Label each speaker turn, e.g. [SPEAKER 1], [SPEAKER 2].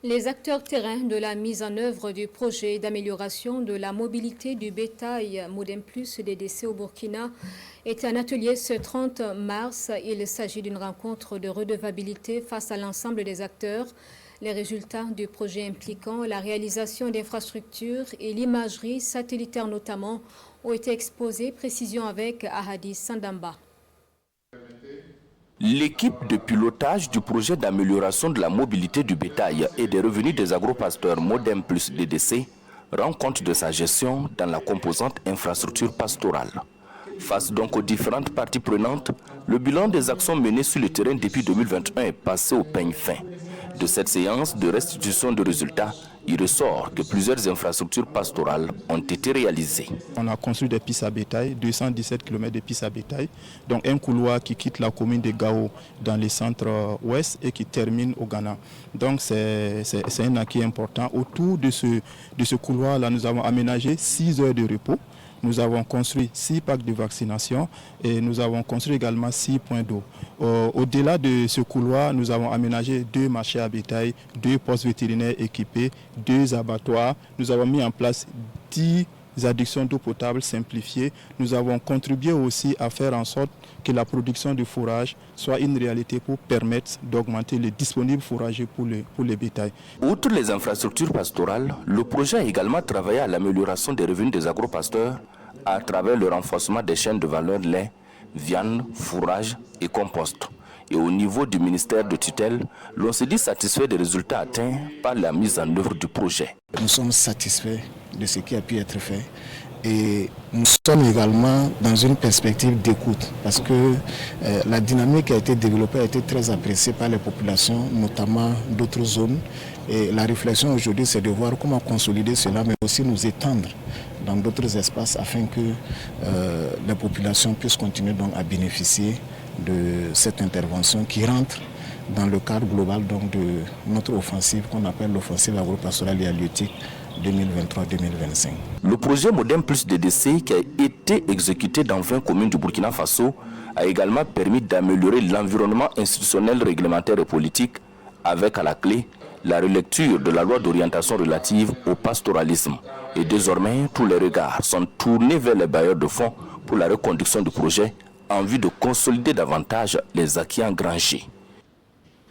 [SPEAKER 1] Les acteurs terrains de la mise en œuvre du projet d'amélioration de la mobilité du bétail Modem Plus DDC au Burkina était un atelier ce 30 mars. Il s'agit d'une rencontre de redevabilité face à l'ensemble des acteurs. Les résultats du projet impliquant la réalisation d'infrastructures et l'imagerie satellitaire notamment ont été exposés. Précision avec Ahadi Sandamba.
[SPEAKER 2] L'équipe de pilotage du projet d'amélioration de la mobilité du bétail et des revenus des agropasteurs Modem Plus DDC rend compte de sa gestion dans la composante infrastructure pastorale. Face donc aux différentes parties prenantes, le bilan des actions menées sur le terrain depuis 2021 est passé au peigne fin. De cette séance de restitution de résultats, il ressort que plusieurs infrastructures pastorales ont été réalisées.
[SPEAKER 3] On a construit des pistes à bétail, 217 km de pistes à bétail, donc un couloir qui quitte la commune de Gao dans le centre-ouest et qui termine au Ghana. Donc c'est un acquis important. Autour de ce couloir-là, nous avons aménagé 6 heures de repos. Nous avons construit 6 packs de vaccination et nous avons construit également 6 points d'eau. Au-delà de ce couloir, nous avons aménagé 2 marchés à bétail, 2 postes vétérinaires équipés, 2 abattoirs. Nous avons mis en place 10 addictions d'eau potable simplifiées. Nous avons contribué aussi à faire en sorte que la production de fourrage soit une réalité pour permettre d'augmenter le disponible fourragé pour les bétails.
[SPEAKER 2] Outre les infrastructures pastorales, le projet a également travaillé à l'amélioration des revenus des agropasteurs à travers le renforcement des chaînes de valeur lait, viande, fourrage et compost. Et au niveau du ministère de tutelle, l'on se dit satisfait des résultats atteints par la mise en œuvre du projet.
[SPEAKER 4] Nous sommes satisfaits de ce qui a pu être fait et nous sommes également dans une perspective d'écoute parce que la dynamique qui a été développée a été très appréciée par les populations, notamment d'autres zones. Et la réflexion aujourd'hui, c'est de voir comment consolider cela, mais aussi nous étendre dans d'autres espaces afin que les populations puissent continuer donc à bénéficier de cette intervention qui rentre dans le cadre global donc, de notre offensive qu'on appelle l'offensive agropastorale et halieutique 2023-2025.
[SPEAKER 2] Le projet Modem Plus DDC qui a été exécuté dans 20 communes du Burkina Faso a également permis d'améliorer l'environnement institutionnel, réglementaire et politique avec à la clé la relecture de la loi d'orientation relative au pastoralisme. Et désormais, tous les regards sont tournés vers les bailleurs de fonds pour la reconduction du projet en vue de consolider davantage les acquis engrangés.